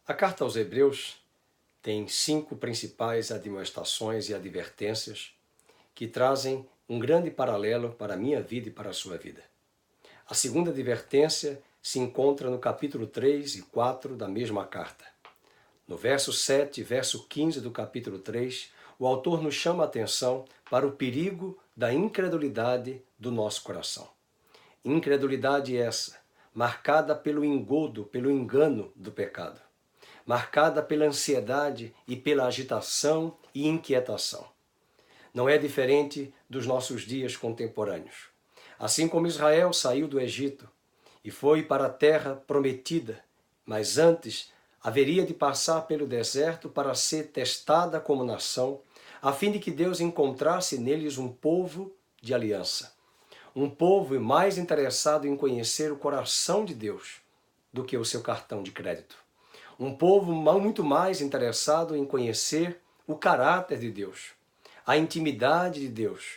A carta aos Hebreus tem 5 principais admoestações e advertências que trazem um grande paralelo para a minha vida e para a sua vida. A segunda advertência se encontra no capítulo 3 e 4 da mesma carta. No verso 7 e verso 15 do capítulo 3, o autor nos chama a atenção para o perigo da incredulidade do nosso coração. Incredulidade essa, marcada pelo engodo, pelo engano do pecado, marcada pela ansiedade e pela agitação e inquietação. Não é diferente dos nossos dias contemporâneos. Assim como Israel saiu do Egito e foi para a terra prometida, mas antes haveria de passar pelo deserto para ser testada como nação, a fim de que Deus encontrasse neles um povo de aliança. Um povo mais interessado em conhecer o coração de Deus do que o seu cartão de crédito. Um povo muito mais interessado em conhecer o caráter de Deus, a intimidade de Deus,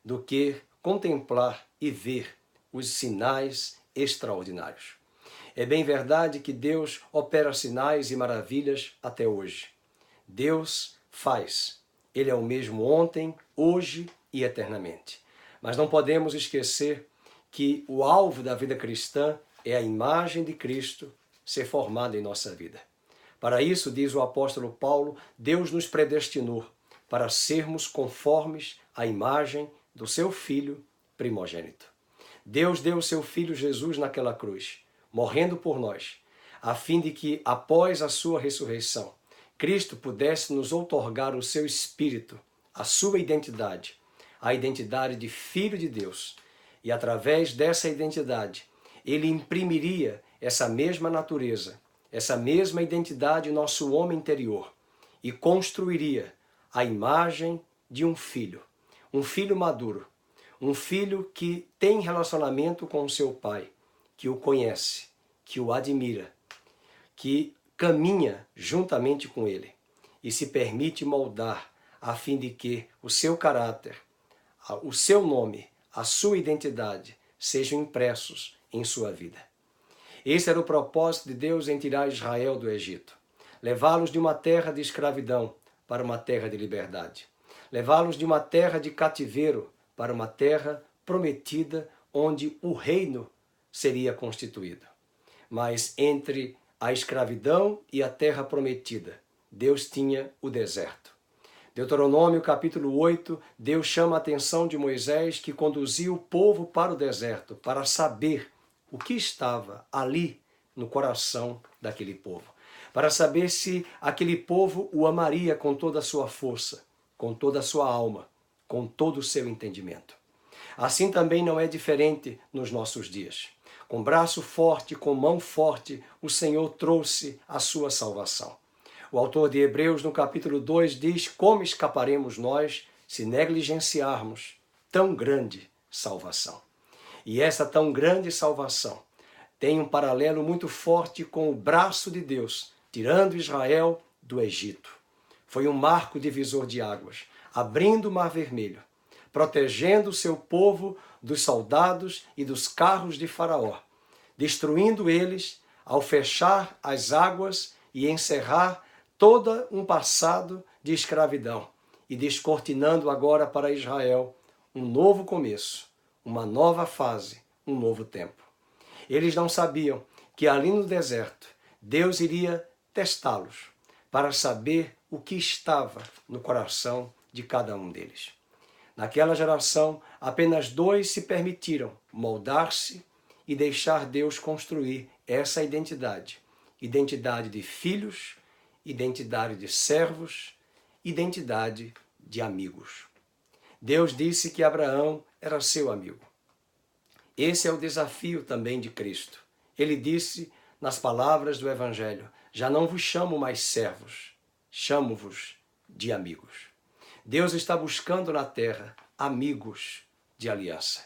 do que contemplar e ver os sinais extraordinários. É bem verdade que Deus opera sinais e maravilhas até hoje. Deus faz. Ele é o mesmo ontem, hoje e eternamente. Mas não podemos esquecer que o alvo da vida cristã é a imagem de Cristo ser formada em nossa vida. Para isso, diz o apóstolo Paulo, Deus nos predestinou para sermos conformes à imagem do seu Filho primogênito. Deus deu o seu Filho Jesus naquela cruz, morrendo por nós, a fim de que, após a sua ressurreição, Cristo pudesse nos outorgar o seu Espírito, a sua identidade, a identidade de Filho de Deus. E através dessa identidade, ele imprimiria essa mesma natureza, essa mesma identidade em nosso homem interior e construiria a imagem de um filho maduro, um filho que tem relacionamento com o seu pai, que o conhece, que o admira, que caminha juntamente com ele e se permite moldar a fim de que o seu caráter, o seu nome, a sua identidade sejam impressos em sua vida. Esse era o propósito de Deus em tirar Israel do Egito, levá-los de uma terra de escravidão para uma terra de liberdade, levá-los de uma terra de cativeiro para uma terra prometida onde o reino seria constituído. Mas entre a escravidão e a terra prometida, Deus tinha o deserto. Deuteronômio capítulo 8, Deus chama a atenção de Moisés que conduziu o povo para o deserto, para saber o que estava ali no coração daquele povo, para saber se aquele povo o amaria com toda a sua força, com toda a sua alma, com todo o seu entendimento. Assim também não é diferente nos nossos dias. Com braço forte, com mão forte, o Senhor trouxe a sua salvação. O autor de Hebreus, no capítulo 2, diz: como escaparemos nós se negligenciarmos tão grande salvação? E essa tão grande salvação tem um paralelo muito forte com o braço de Deus, tirando Israel do Egito. Foi um marco divisor de águas, abrindo o Mar Vermelho, protegendo o seu povo dos soldados e dos carros de Faraó, destruindo eles ao fechar as águas e encerrar todo um passado de escravidão e descortinando agora para Israel um novo começo, uma nova fase, um novo tempo. Eles não sabiam que ali no deserto Deus iria testá-los para saber o que estava no coração de cada um deles. Naquela geração, apenas 2 se permitiram moldar-se e deixar Deus construir essa identidade. Identidade de filhos, identidade de servos, identidade de amigos. Deus disse que Abraão era seu amigo. Esse é o desafio também de Cristo. Ele disse nas palavras do Evangelho: já não vos chamo mais servos, chamo-vos de amigos. Deus está buscando na terra amigos de aliança.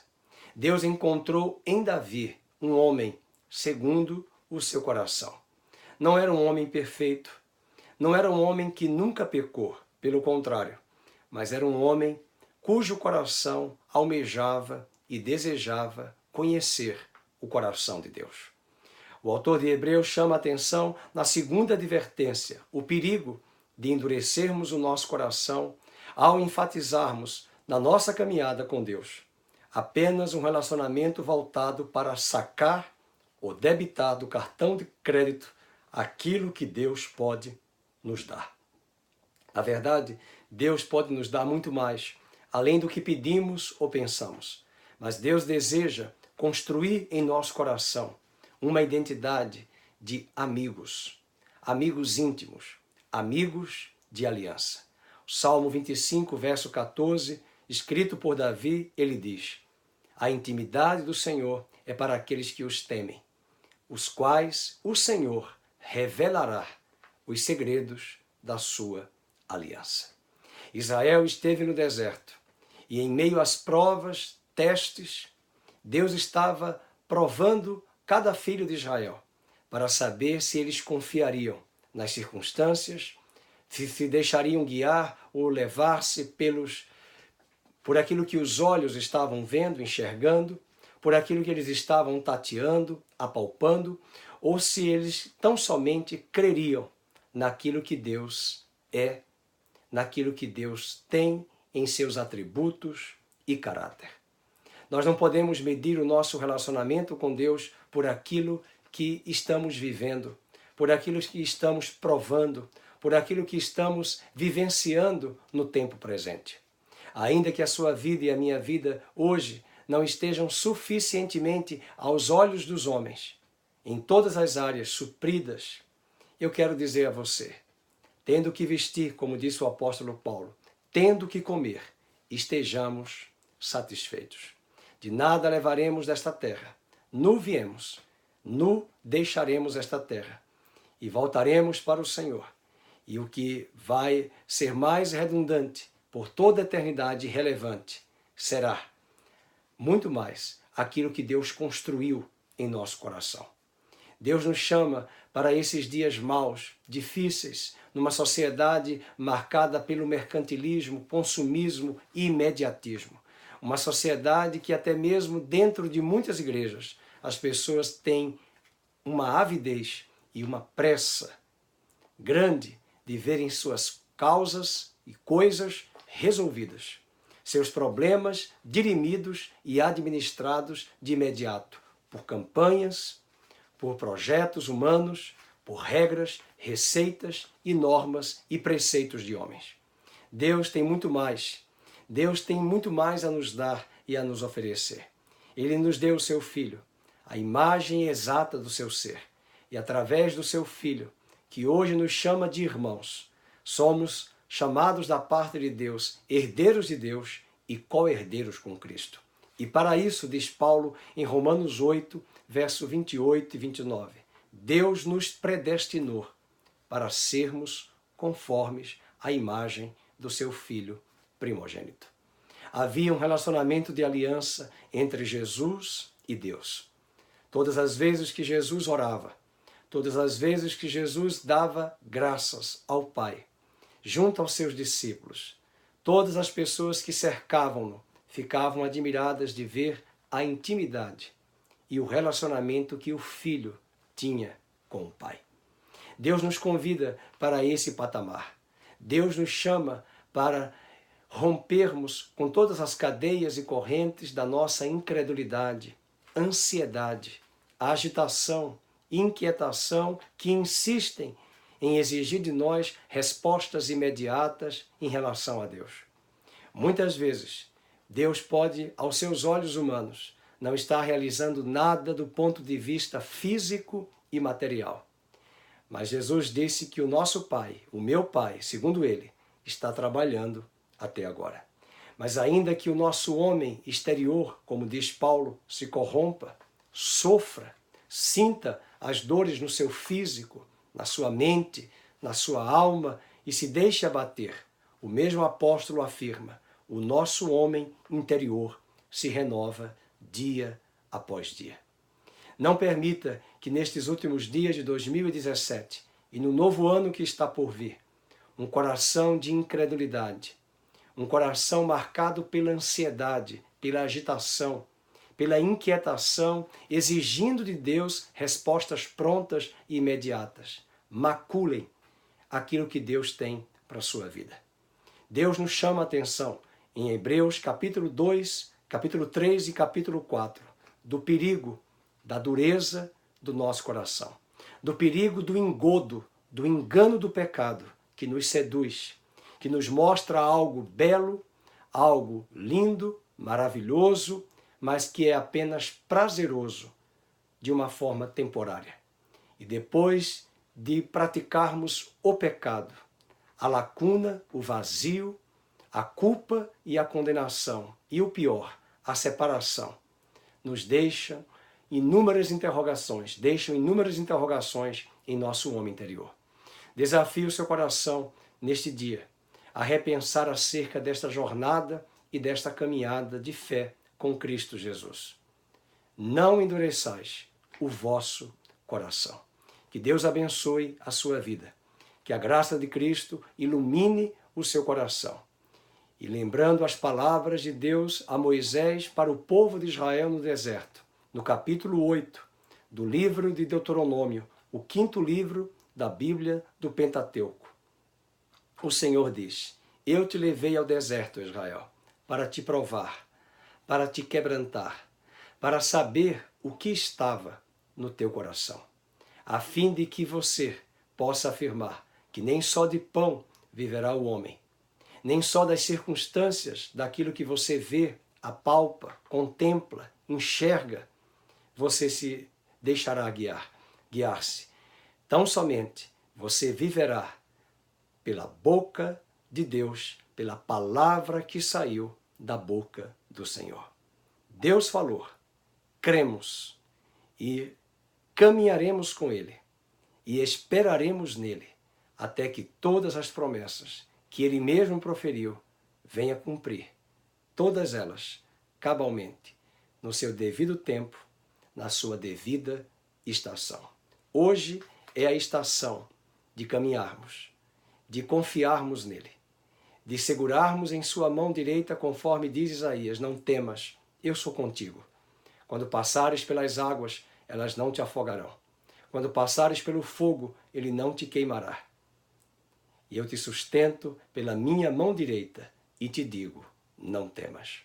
Deus encontrou em Davi um homem segundo o seu coração. Não era um homem perfeito, não era um homem que nunca pecou, pelo contrário, mas era um homem cujo coração almejava e desejava conhecer o coração de Deus. O autor de Hebreus chama a atenção na segunda advertência, o perigo de endurecermos o nosso coração ao enfatizarmos na nossa caminhada com Deus apenas um relacionamento voltado para sacar ou debitar do cartão de crédito aquilo que Deus pode nos dar. Na verdade, Deus pode nos dar muito mais, além do que pedimos ou pensamos. Mas Deus deseja construir em nosso coração uma identidade de amigos, amigos íntimos, amigos de aliança. O Salmo 25, verso 14, escrito por Davi, ele diz: a intimidade do Senhor é para aqueles que os temem, os quais o Senhor revelará os segredos da sua aliança. Israel esteve no deserto e em meio às provas, testes, Deus estava provando cada filho de Israel para saber se eles confiariam nas circunstâncias, se deixariam guiar ou levar-se por aquilo que os olhos estavam vendo, enxergando, por aquilo que eles estavam tateando, apalpando, ou se eles tão somente creriam naquilo que Deus é, naquilo que Deus tem em seus atributos e caráter. Nós não podemos medir o nosso relacionamento com Deus por aquilo que estamos vivendo, por aquilo que estamos provando, por aquilo que estamos vivenciando no tempo presente. Ainda que a sua vida e a minha vida hoje não estejam suficientemente aos olhos dos homens, em todas as áreas supridas, eu quero dizer a você, tendo que vestir, como disse o apóstolo Paulo, tendo que comer, estejamos satisfeitos. De nada levaremos desta terra, nu viemos, nu deixaremos esta terra e voltaremos para o Senhor. E o que vai ser mais redundante por toda a eternidade relevante será muito mais aquilo que Deus construiu em nosso coração. Deus nos chama para esses dias maus, difíceis, numa sociedade marcada pelo mercantilismo, consumismo e imediatismo. Uma sociedade que até mesmo dentro de muitas igrejas as pessoas têm uma avidez e uma pressa grande de verem suas causas e coisas resolvidas, seus problemas dirimidos e administrados de imediato, por campanhas, por projetos humanos, por regras, receitas e normas e preceitos de homens. Deus tem muito mais. Deus tem muito mais a nos dar e a nos oferecer. Ele nos deu o seu Filho, a imagem exata do seu ser. E através do seu Filho, que hoje nos chama de irmãos, somos chamados da parte de Deus, herdeiros de Deus e co-herdeiros com Cristo. E para isso, diz Paulo em Romanos 8, verso 28 e 29, Deus nos predestinou para sermos conformes à imagem do seu Filho primogênito. Havia um relacionamento de aliança entre Jesus e Deus. Todas as vezes que Jesus orava, todas as vezes que Jesus dava graças ao Pai, junto aos seus discípulos, todas as pessoas que cercavam-no ficavam admiradas de ver a intimidade e o relacionamento que o Filho tinha com o Pai. Deus nos convida para esse patamar. Deus nos chama para rompermos com todas as cadeias e correntes da nossa incredulidade, ansiedade, agitação, inquietação que insistem em exigir de nós respostas imediatas em relação a Deus. Muitas vezes, Deus pode, aos seus olhos humanos, não estar realizando nada do ponto de vista físico e material. Mas Jesus disse que o nosso Pai, o meu Pai, segundo Ele, está trabalhando até agora. Mas ainda que o nosso homem exterior, como diz Paulo, se corrompa, sofra, sinta as dores no seu físico, na sua mente, na sua alma e se deixe abater, o mesmo apóstolo afirma, o nosso homem interior se renova dia após dia. Não permita que nestes últimos dias de 2017 e no novo ano que está por vir, um coração de incredulidade, um coração marcado pela ansiedade, pela agitação, pela inquietação, exigindo de Deus respostas prontas e imediatas. Maculem aquilo que Deus tem para a sua vida. Deus nos chama a atenção em Hebreus capítulo 2, capítulo 3 e capítulo 4, do perigo, da dureza do nosso coração, do perigo do engodo, do engano do pecado que nos seduz, que nos mostra algo belo, algo lindo, maravilhoso, mas que é apenas prazeroso de uma forma temporária. E depois de praticarmos o pecado, a lacuna, o vazio, a culpa e a condenação, e o pior, a separação, nos deixam inúmeras interrogações em nosso homem interior. Desafio o seu coração neste dia a repensar acerca desta jornada e desta caminhada de fé com Cristo Jesus. Não endureçais o vosso coração. Que Deus abençoe a sua vida. Que a graça de Cristo ilumine o seu coração. E lembrando as palavras de Deus a Moisés para o povo de Israel no deserto, no capítulo 8 do livro de Deuteronômio, o 5º livro da Bíblia do Pentateuco. O Senhor diz: eu te levei ao deserto, Israel, para te provar, para te quebrantar, para saber o que estava no teu coração, a fim de que você possa afirmar que nem só de pão viverá o homem, nem só das circunstâncias, daquilo que você vê, apalpa, contempla, enxerga, você se deixará guiar-se. Tão somente você viverá pela boca de Deus, pela palavra que saiu da boca do Senhor. Deus falou, cremos e caminharemos com Ele e esperaremos nele até que todas as promessas que Ele mesmo proferiu venha cumprir, todas elas cabalmente, no seu devido tempo, na sua devida estação. Hoje é a estação de caminharmos, de confiarmos nele, de segurarmos em sua mão direita, conforme diz Isaías, não temas, eu sou contigo. Quando passares pelas águas, elas não te afogarão. Quando passares pelo fogo, ele não te queimará. E eu te sustento pela minha mão direita e te digo, não temas.